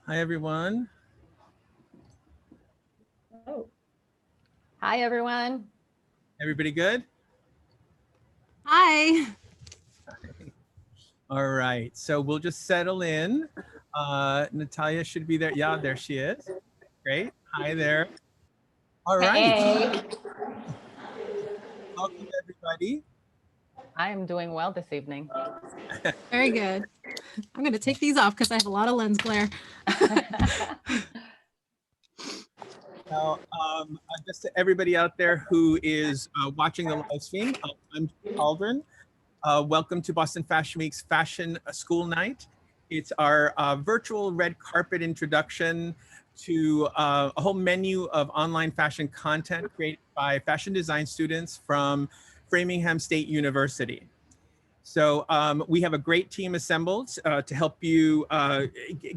Hi, everyone. Oh, Hi, everyone. Everybody good? Hi. All right, so we'll just settle in. Nathalia should be there. Yeah, there she is. Great. Hi there. All right. Hey. Welcome, everybody. I am doing well this evening. Very good. I'm going to take these off because I have a lot of lens glare. Now, just to everybody out there who is watching the live stream, I'm Calderin. Welcome to Boston Fashion Week's Fashion School Night. It's our virtual red carpet introduction to a whole menu of online fashion content created by fashion design students from Framingham State University. So we have a great team assembled to help you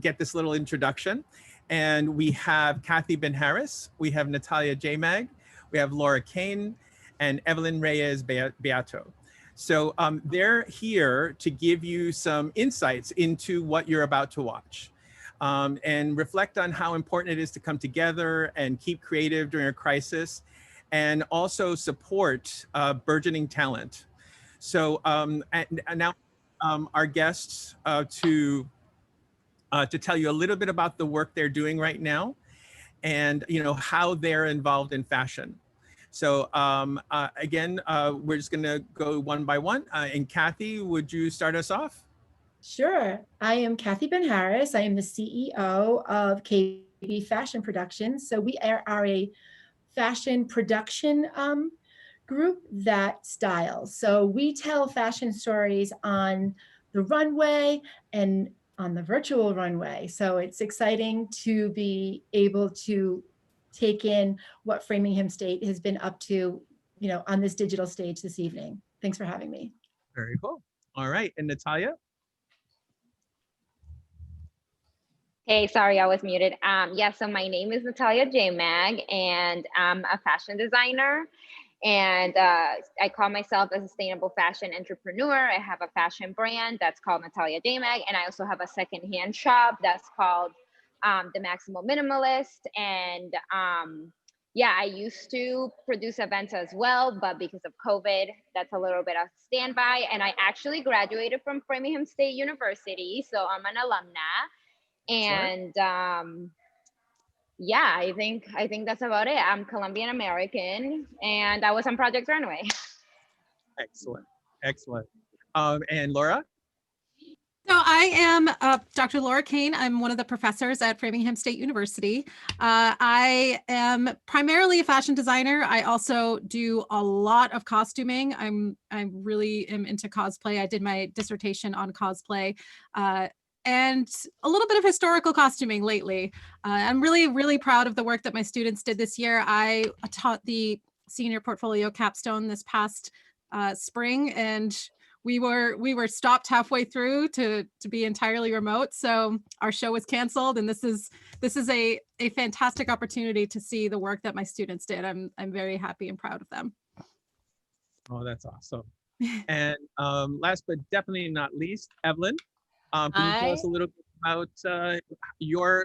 get this little introduction. And we have Kathy Benharris, we have Nathalia JMag, we have Laura Kane, and Evelyn Reyes Beato. So they're here to give you some insights into what you're about to watch and reflect on how important it is to come together and keep creative during a crisis, and also support burgeoning talent. So and now our guests to tell you a little bit about the work they're doing right now and how they're involved in fashion. So again, we're just going to go one by one. And Kathy, would you start us off? sure. I am Kathy Benharris. I am the CEO of KB Fashion Productions. So we are a fashion production group that styles. So we tell fashion stories on the runway and on the virtual runway. So it's exciting to be able to take in what Framingham State has been up to, on this digital stage this evening. Thanks for having me. Very cool. All right. And Nathalia? Hey, sorry, I was muted. Yeah, so my name is Nathalia JMag, and I'm a fashion designer. And I call myself a sustainable fashion entrepreneur. I have a fashion brand that's called Nathalia JMag, and I also have a secondhand shop that's called The Maximal Minimalist. And yeah, I used to produce events as well, but because of COVID, that's a little bit of standby. And I actually graduated from Framingham State University, so I'm an alumna. And yeah, I think that's about it. I'm Colombian American, and I was on Project Runway. Excellent. Excellent. And Laura? So I am Dr. Laura Kane. I'm one of the professors at Framingham State University. I am primarily a fashion designer. I also do a lot of costuming. I really am into cosplay. I did my dissertation on cosplay. And a little bit of historical costuming lately. I'm really, really proud of the work that my students did this year. I taught the senior portfolio capstone this past spring, and we were stopped halfway through to be entirely remote. So our show was canceled, and this is a fantastic opportunity to see the work that my students did. I'm very happy and proud of them. Oh, that's awesome. And last but definitely not least, Evelyn. Can you tell us a little bit about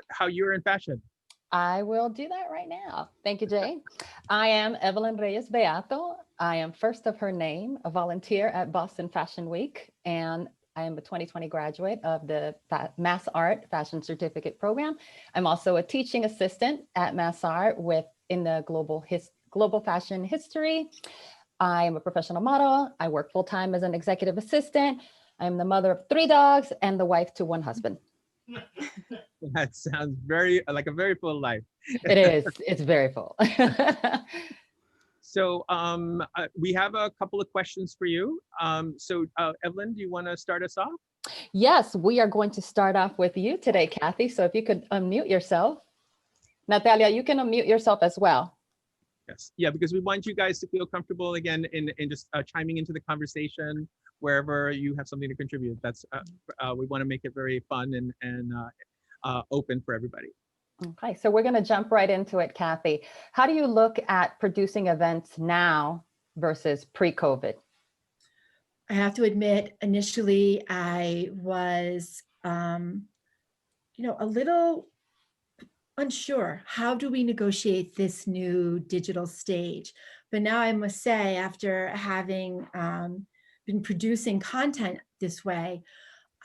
how you're in fashion? I will do that right now. Thank you, Jay. I am Evelyn Reyes Beato. I am first of her name, a volunteer at Boston Fashion Week, and I am a 2020 graduate of the Mass Art Fashion Certificate Program. I'm also a teaching assistant at Mass Art in the global fashion history. I am a professional model. I work full-time as an executive assistant. I'm the mother of 3 dogs and the wife to 1 husband. That sounds like a very full life. It is. It's very full. So we have a couple of questions for you. So Evelyn, do you want to start us off? Yes, we are going to start off with you today, Kathy. So if you could unmute yourself. Nathalia, you can unmute yourself as well. Yes. Yeah, because we want you guys to feel comfortable again in just chiming into the conversation wherever you have something to contribute. That's we want to make it very fun and open for everybody. Okay, so we're going to jump right into it, Kathy. How do you look at producing events now versus pre-COVID? I have to admit, initially I was, a little unsure. How do we negotiate this new digital stage? But now I must say, after having been producing content this way,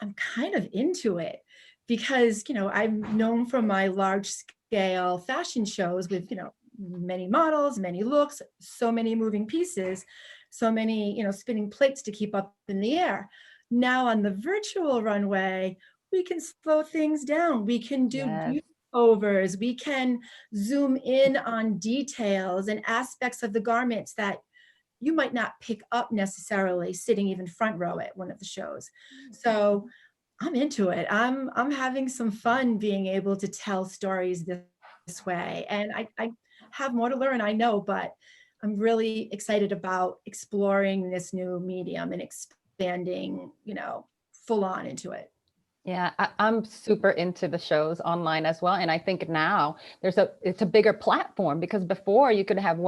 I'm kind of into it because, I'm known from my large scale fashion shows with, many models, many looks, so many moving pieces, so many, spinning plates to keep up in the air. Now on the virtual runway, we can slow things down. We can do Yes. overs. We can zoom in on details and aspects of the garments that you might not pick up necessarily sitting even front row at one of the shows. So I'm into it. I'm having some fun being able to tell stories this way. And I have more to learn, I know, but I'm really excited about exploring this new medium and expanding, full on into it. Yeah, I'm super into the shows online as well. And I think now it's a bigger platform, because before you could have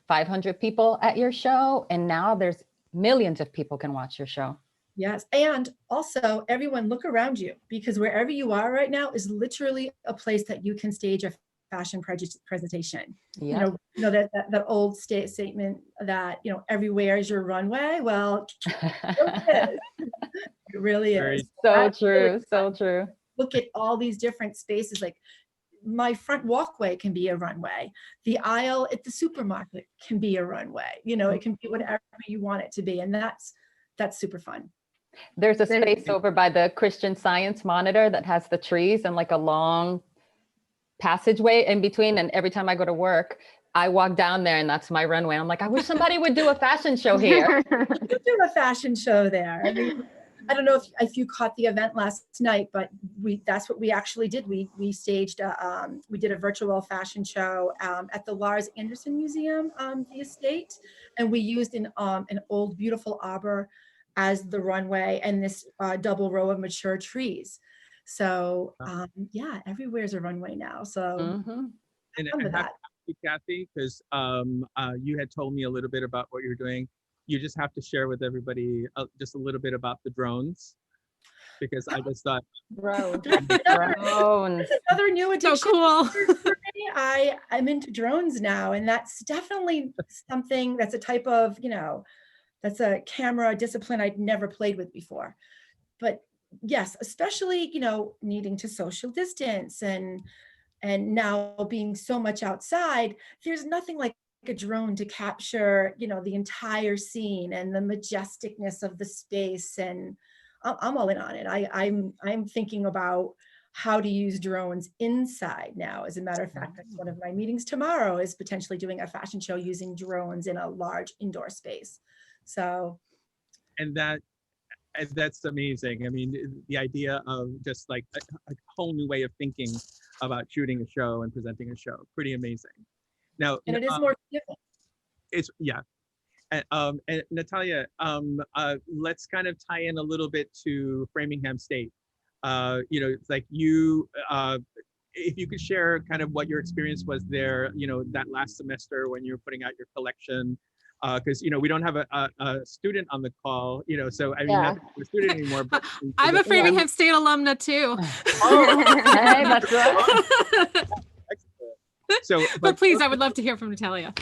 500 people at your show, and now there's millions of people can watch your show. Yes. And also, everyone look around you, because wherever you are right now is literally a place that you can stage a fashion presentation. Yeah. That old statement that, everywhere is your runway. Well, it really Very is. So That's true. really So fun. true. Look at all these different spaces. Like my front walkway can be a runway. The aisle at the supermarket can be a runway. It can be whatever you want it to be. And that's super fun. There's a space over by the Christian Science Monitor that has the trees and like a long passageway in between. And every time I go to work, I walk down there and that's my runway. I'm like, I wish somebody would do a fashion show here. You could do a fashion show there. I mean, I don't know if you caught the event last night, but that's what we actually did. We staged, we did a virtual fashion show at the Lars Anderson Museum, the estate. And we used an old, beautiful arbor as the runway and this double row of mature trees. So yeah, everywhere's a runway now. So And fun with have that. to, Kathy, because you had told me a little bit about what you're doing. You just have to share with everybody just a little bit about the drones, because I just thought Drones. Another new addiction. So cool. For me. I'm into drones now, and that's definitely something that's a type of, that's a camera discipline I'd never played with before. But yes, especially, needing to social distance and now being so much outside, there's nothing like a drone to capture, the entire scene and the majesticness of the space. And I'm all in on it. I'm thinking about how to use drones inside now. As a matter of fact, that's one of my meetings tomorrow, is potentially doing a fashion show using drones in a large indoor space. So, and that's amazing. I mean, the idea of just like a whole new way of thinking about shooting a show and presenting a show, pretty amazing. Now, and it is more different. it's and Nathalia, let's kind of tie in a little bit to Framingham State. It's like you, if you could share kind of what your experience was there, that last semester when you were putting out your collection, because we don't have a student on the call, so I mean, not a student anymore. But I'm a Framingham State alumna too. Oh, hey, that's right. So, but please, I would love to hear from Nathalia.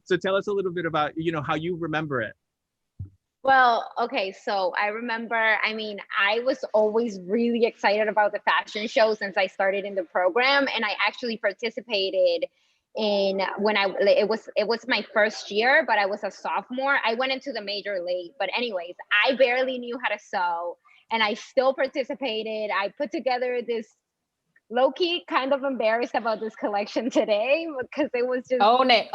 So tell us a little bit about, how you remember it. Well, okay, so I remember, I was always really excited about the fashion show since I started in the program, and I actually participated in it was my first year, but I was a sophomore. I went into the major late, but anyways, I barely knew how to sew, and I still participated. I put together this low-key kind of embarrassed about this collection today because it was just own it.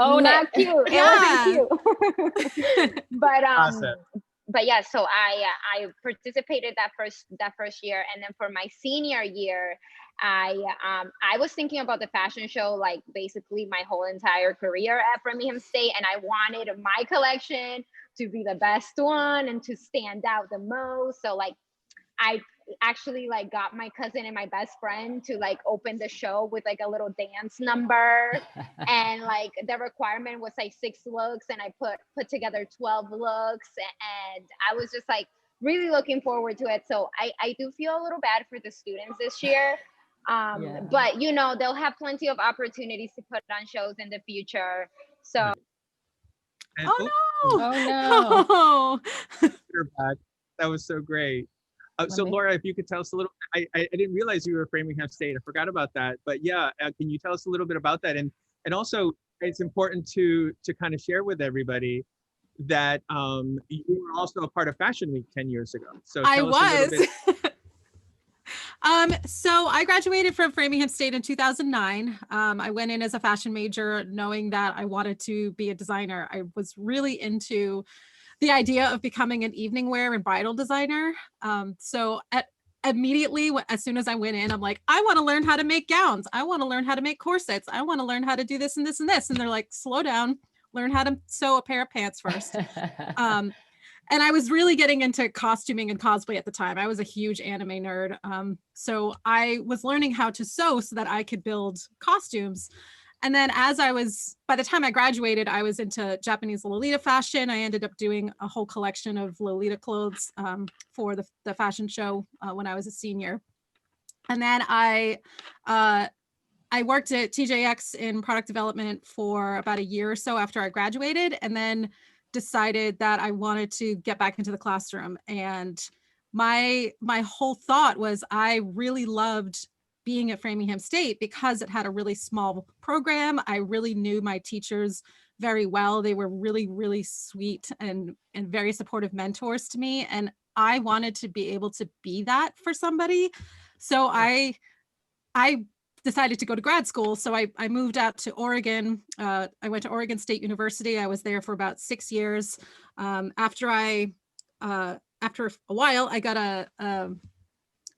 Cute. Yeah. It wasn't cute. But Awesome. But yeah, so I participated that first year, and then for my senior year, I was thinking about the fashion show like basically my whole entire career at Framingham State, and I wanted my collection to be the best one and to stand out the most. So like I actually like got my cousin and my best friend to like open the show with like a little dance number, and like the requirement was like 6 looks, and I put together 12 looks, and I was just like really looking forward to it. So I do feel a little bad for the students this year, Yeah. But you know, they'll have plenty of opportunities to put on shows in the future. So And, Oh no. Oh no. you're back. That was so great. So me- Laura, if you could tell us a little, I didn't realize you were Framingham State. I forgot about that. But yeah, can you tell us a little bit about that? And also, it's important to kind of share with everybody that you were also a part of Fashion Week 10 years ago. So I tell us a little was. bit. So I graduated from Framingham State in 2009. I went in as a fashion major knowing that I wanted to be a designer. I was really into the idea of becoming an evening wear and bridal designer. Immediately, as soon as I went in, I'm like, I want to learn how to make gowns. I want to learn how to make corsets. I want to learn how to do this and this and this. And they're like, slow down, learn how to sew a pair of pants first. And I was really getting into costuming and cosplay at the time. I was a huge anime nerd. So I was learning how to sew so that I could build costumes. And then by the time I graduated, I was into Japanese Lolita fashion. I ended up doing a whole collection of Lolita clothes for the fashion show when I was a senior. And then I worked at TJX in product development for about a year or so after I graduated, and then decided that I wanted to get back into the classroom. And my whole thought was I really loved being at Framingham State because it had a really small program. I really knew my teachers very well. They were really, really sweet and very supportive mentors to me. And I wanted to be able to be that for somebody. So I decided to go to grad school. So I moved out to Oregon. I went to Oregon State University. I was there for about 6 years. After a while, I got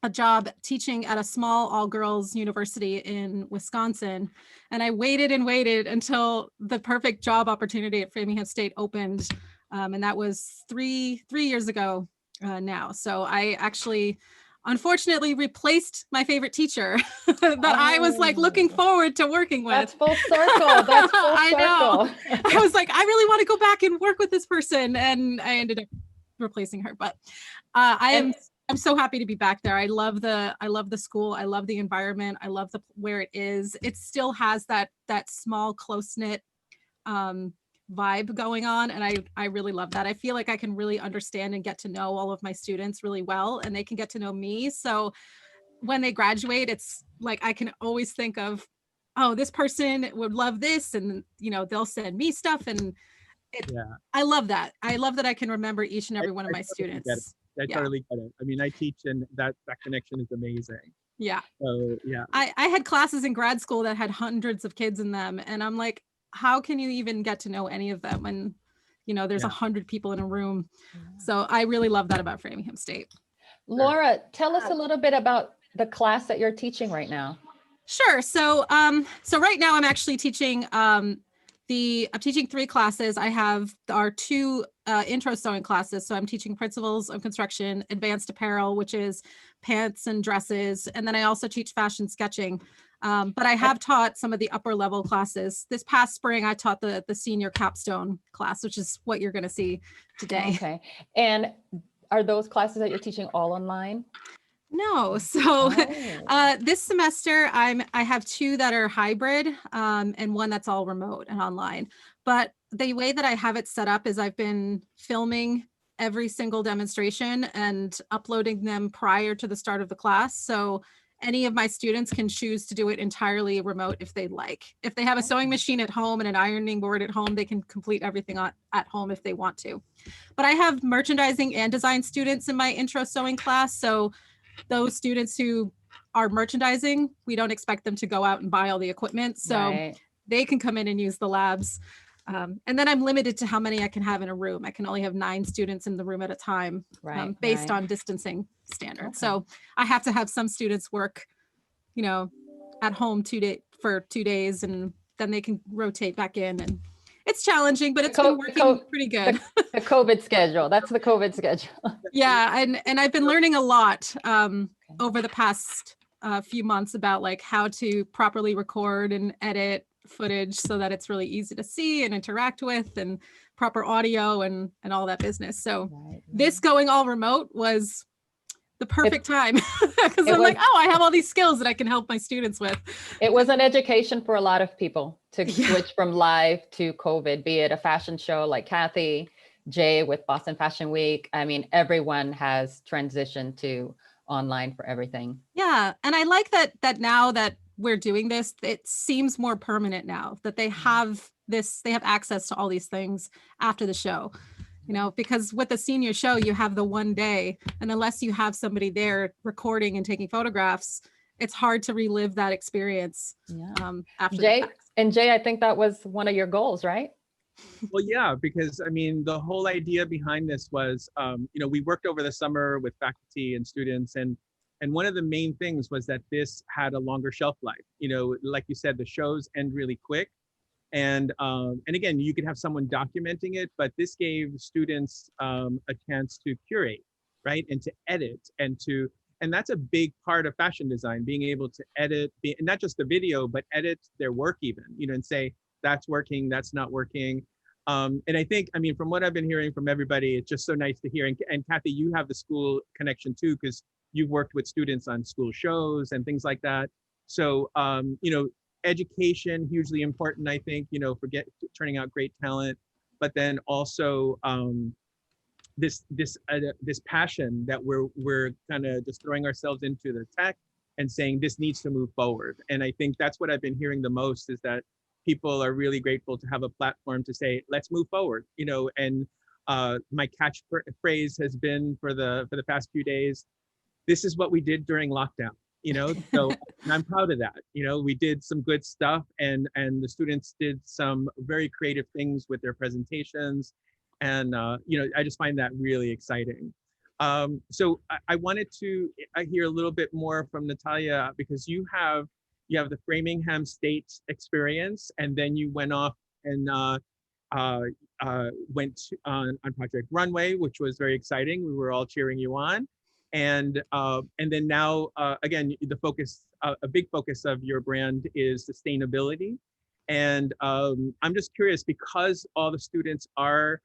a job teaching at a small all-girls university in Wisconsin. And I waited and waited until the perfect job opportunity at Framingham State opened. And that was three years ago now. So I actually unfortunately replaced my favorite teacher that I was like looking forward to working with. That's full circle. That's full I know. circle. I was like, I really want to go back and work with this person. And I ended up replacing her. But I'm so happy to be back there. I love the school. I love the environment. I love where it is. It still has that small, close-knit vibe going on. And I really love that. I feel like I can really understand and get to know all of my students really well, and they can get to know me. So when they graduate, it's like, I can always think of, oh, this person would love this. And, they'll send me stuff. And I love that. I love that I can remember each and every one of my students. I totally get it. I mean, I teach, and that connection is amazing. Yeah. So yeah. I had classes in grad school that had hundreds of kids in them. And I'm like, how can you even get to know any of them when, there's 100 people in a room? So I really love that about Framingham State. Laura, tell us a little bit about the class that you're teaching right now. Sure. So right now I'm actually teaching, I'm teaching 3 classes. I have our 2 intro sewing classes. So I'm teaching principles of construction, advanced apparel, which is pants and dresses. And then I also teach fashion sketching. But I have taught some of the upper level classes. This past spring, I taught the senior capstone class, which is what you're going to see today. Okay. And are those classes that you're teaching all online? No. So this semester, I have 2 that are hybrid and 1 that's all remote and online. But the way that I have it set up is I've been filming every single demonstration and uploading them prior to the start of the class. So any of my students can choose to do it entirely remote if they'd like. If they have a sewing machine at home and an ironing board at home, they can complete everything at home if they want to. But I have merchandising and design students in my intro sewing class. So those students who are merchandising, we don't expect them to go out and buy all the equipment. So they can come in and use the labs. And then I'm limited to how many I can have in a room. I can only have 9 students in the room at a time, based on distancing standards. Okay. So I have to have some students work, at home for 2 days, and then they can rotate back in. And it's challenging, but it's been working pretty good. The COVID schedule. That's the COVID schedule. Yeah. And I've been learning a lot over the past few months about like how to properly record and edit footage so that it's really easy to see and interact with, and proper audio and all that business. So this going all remote was the perfect time because I'm like, oh, I have all these skills that I can help my students with. It was an education for a lot of people to Yeah. switch from live to COVID, be it a fashion show like Kathy, Jay with Boston Fashion Week. I mean, everyone has transitioned to online for everything. Yeah. And I like that now that we're doing this, it seems more permanent now that they have access to all these things after the show, you know, because with the senior show, you have the one day, and unless you have somebody there recording and taking photographs, it's hard to relive that experience. After Jay, the fact. and Jay, I think that was one of your goals, right? Well, yeah, because I mean, the whole idea behind this was, we worked over the summer with faculty and students, and one of the main things was that this had a longer shelf life. You know, like you said, the shows end really quick, and again, you could have someone documenting it, but this gave students a chance to curate, right, and to edit, and that's a big part of fashion design, being able to edit, not just the video, but edit their work even, and say, that's working, that's not working. And I think, I mean, from what I've been hearing from everybody, it's just so nice to hear. And Kathy, you have the school connection too, because you've worked with students on school shows and things like that. So, education, hugely important, I think, for turning out great talent, but then also this passion that we're kind of just throwing ourselves into the tech and saying this needs to move forward. And I think that's what I've been hearing the most, is that people are really grateful to have a platform to say, let's move forward, and my catchphrase has been for the past few days, this is what we did during lockdown, so and I'm proud of that. We did some good stuff, and the students did some very creative things with their presentations. And, I just find that really exciting. So I wanted to hear a little bit more from Nathalia, because you have the Framingham State experience, and then you went off and went on Project Runway, which was very exciting. We were all cheering you on. And then now, again, the focus, a big focus of your brand is sustainability. And I'm just curious, because all the students are,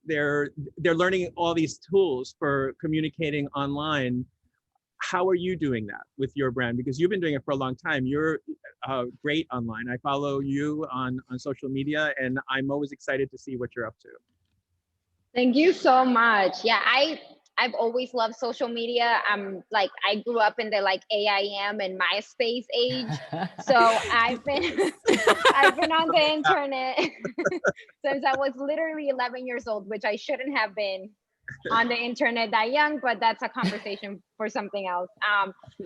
they're learning all these tools for communicating online. How are you doing that with your brand? Because you've been doing it for a long time. You're great online. I follow you on social media, and I'm always excited to see what you're up to. Thank you so much. Yeah, I've always loved social media. I grew up in the AIM and MySpace age. So I've been on the internet since I was literally 11 years old, which I shouldn't have been on the internet that young, but that's a conversation for something else.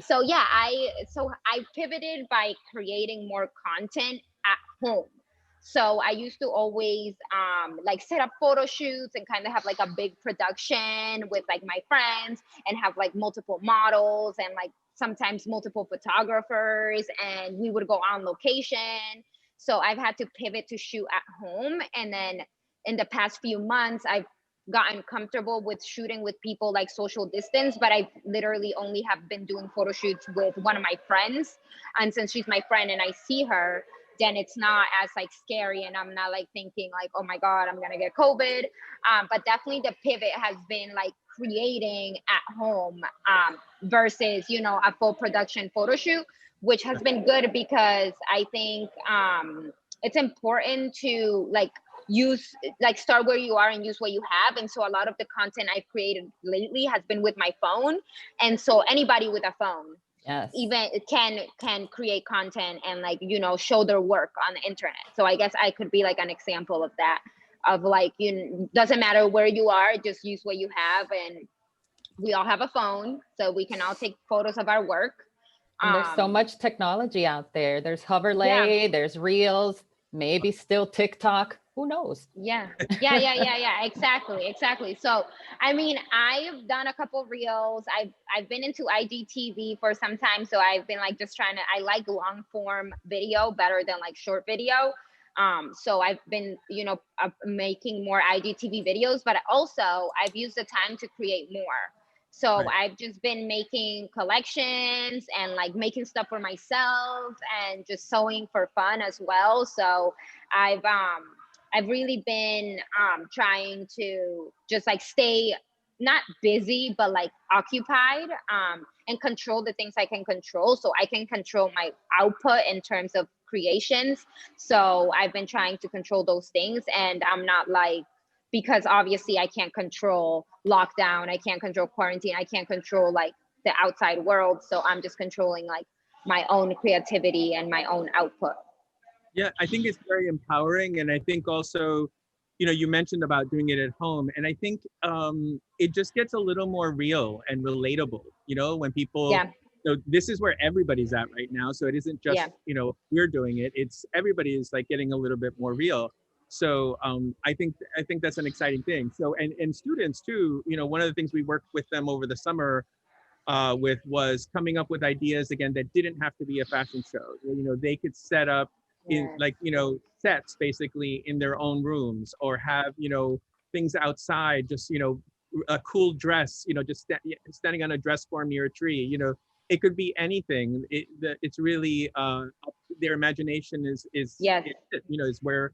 So yeah, I pivoted by creating more content at home. So I used to always set up photo shoots and kind of have a big production with my friends, and have multiple models and sometimes multiple photographers, and we would go on location. So I've had to pivot to shoot at home. And then in the past few months, I've gotten comfortable with shooting with people social distance, but I literally only have been doing photo shoots with one of my friends. And since she's my friend and I see her, then it's not as scary, and I'm not thinking oh my God, I'm gonna get COVID. But definitely the pivot has been creating at home versus a full production photo shoot, which has been good, because I think it's important to start where you are and use what you have. And so a lot of the content I've created lately has been with my phone, and so anybody with a phone, yes, even can create content and show their work on the internet. So I guess I could be an example of that, of doesn't matter where you are, just use what you have. And we all have a phone, so we can all take photos of our work. And there's so much technology out there. There's Hoverlay, there's Reels, maybe still TikTok. Who knows? Yeah. Exactly. So, I mean, I've done a couple Reels. I've been into IGTV for some time. So I've been just trying to, I like long form video better than short video. So I've been, making more IGTV videos, but also I've used the time to create more. So I've just been making collections and making stuff for myself and just sewing for fun as well. So I've really been trying to just stay not busy, but like occupied, and control the things I can control. So I can control my output in terms of creations. So I've been trying to control those things, and I'm not like, because obviously I can't control lockdown, I can't control quarantine, I can't control like the outside world. So I'm just controlling like my own creativity and my own output. Yeah, I think it's very empowering. And I think also, you know, you mentioned about doing it at home. And I think it just gets a little more real and relatable, you know, when people, Yeah. so this is where everybody's at right now. So it isn't just, Yeah. you know, we're doing it. It's everybody is like getting a little bit more real. So I think that's an exciting thing. So, and students too, you know, one of the things we worked with them over the summer with was coming up with ideas again that didn't have to be a fashion show. You know, they could set up in like, you know, sets basically in their own rooms, or have, you know, things outside, just, you know, a cool dress, you know, just standing on a dress form near a tree, you know, it could be anything. It's really their imagination is Yes. you know, is where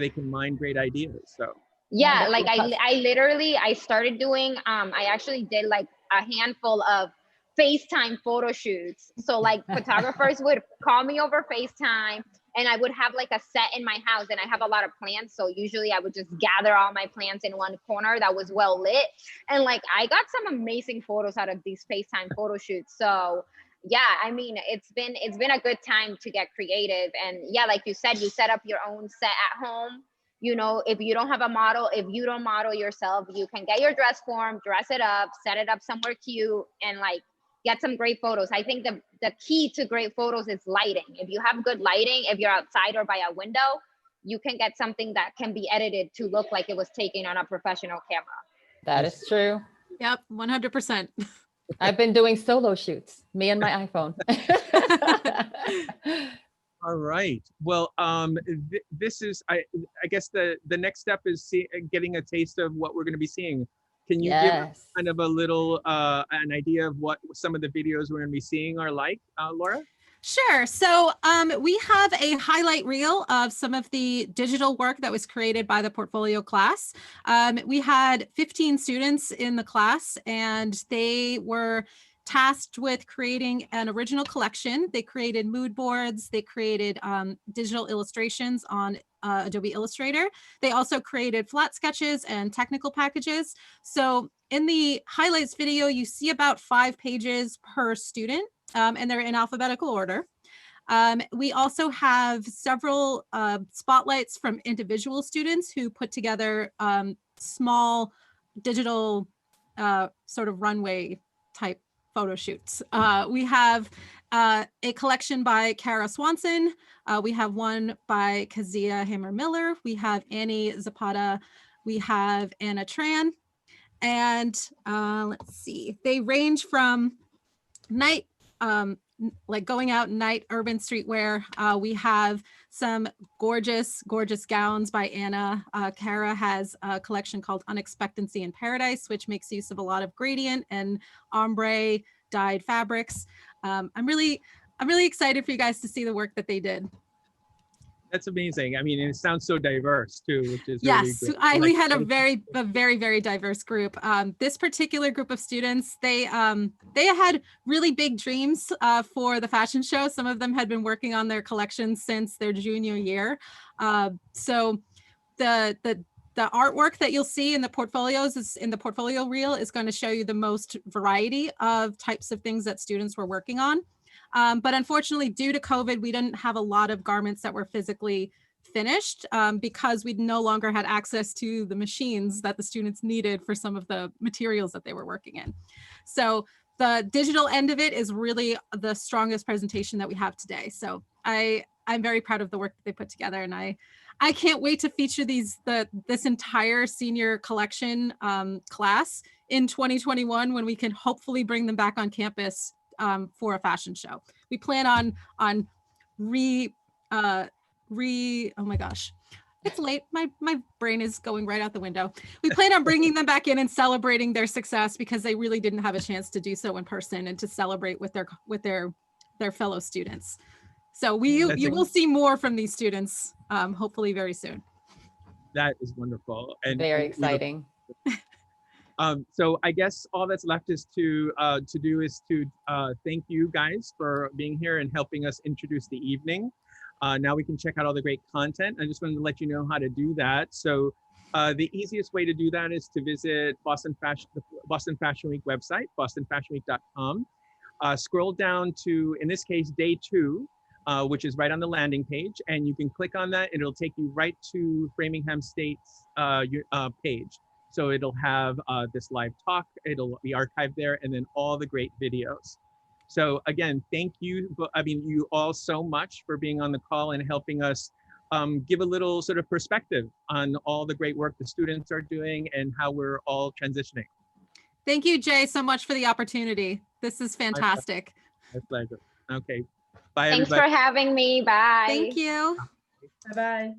they can mine great ideas. So Yeah, like I literally, I started doing, I actually did like a handful of FaceTime photo shoots. So like photographers would call me over FaceTime, and I would have like a set in my house, and I have a lot of plants. So usually I would just gather all my plants in one corner that was well lit. And like, I got some amazing photos out of these FaceTime photo shoots. So yeah, I mean, it's been a good time to get creative. And yeah, like you said, you set up your own set at home. You know, if you don't have a model, if you don't model yourself, you can get your dress form, dress it up, set it up somewhere cute, and like get some great photos. I think the key to great photos is lighting. If you have good lighting, if you're outside or by a window, you can get something that can be edited to look like it was taken on a professional camera. That is true. Yep, 100%. I've been doing solo shoots, me and my iPhone. all right. Well, this is, I guess the next step is getting a taste of what we're going to be seeing. Can you give us kind of a little, an idea of what some of the videos we're going to be seeing are like, Laura? Sure. So we have a highlight reel of some of the digital work that was created by the portfolio class. We had 15 students in the class, and they were tasked with creating an original collection. They created mood boards. They created digital illustrations on Adobe Illustrator. They also created flat sketches and technical packages. So in the highlights video, you see about 5 pages per student, and they're in alphabetical order. We also have several spotlights from individual students who put together small digital sort of runway type photo shoots. We have a collection by Kara Swanson. We have one by Kazia Hammer-Miller. We have Annie Zapata. We have Anna Tran. And let's see, they range from night, like going out night urban streetwear. We have some gorgeous gowns by Anna. Kara has a collection called Unexpectancy in Paradise, which makes use of a lot of gradient and ombre dyed fabrics. I'm really excited for you guys to see the work that they did. That's amazing. I mean, it sounds so diverse too, which is yes. Really great. We had a very diverse group. This particular group of students, they had really big dreams for the fashion show. Some of them had been working on their collections since their junior year. So the artwork that you'll see in the portfolios in the portfolio reel is going to show you the most variety of types of things that students were working on. But unfortunately, due to COVID, we didn't have a lot of garments that were physically finished because we no longer had access to the machines that the students needed for some of the materials that they were working in. So the digital end of it is really the strongest presentation that we have today. So I'm very proud of the work that they put together, and I can't wait to feature this entire senior collection class in 2021 when we can hopefully bring them back on campus for a fashion show. We plan on oh my gosh, it's late. My brain is going right out the window. We plan on bringing them back in and celebrating their success because they really didn't have a chance to do so in person and to celebrate with their fellow students. So you will see more from these students hopefully very soon. That is wonderful and very exciting. So I guess all that's left is to thank you guys for being here and helping us introduce the evening. Now we can check out all the great content. I just wanted to let you know how to do that. So the easiest way to do that is to visit the Boston Fashion Week website, bostonfashionweek.com. Scroll down to, in this case, day 2, which is right on the landing page, and you can click on that and it'll take you right to Framingham State's page. So it'll have this live talk, it'll be archived there, and then all the great videos. So again, thank you, you all so much for being on the call and helping us give a little sort of perspective on all the great work the students are doing and how we're all transitioning. Thank you, Jay, so much for the opportunity. This is fantastic. My pleasure. Okay, bye Thanks everybody. for having me. Bye. Thank you. Bye-bye.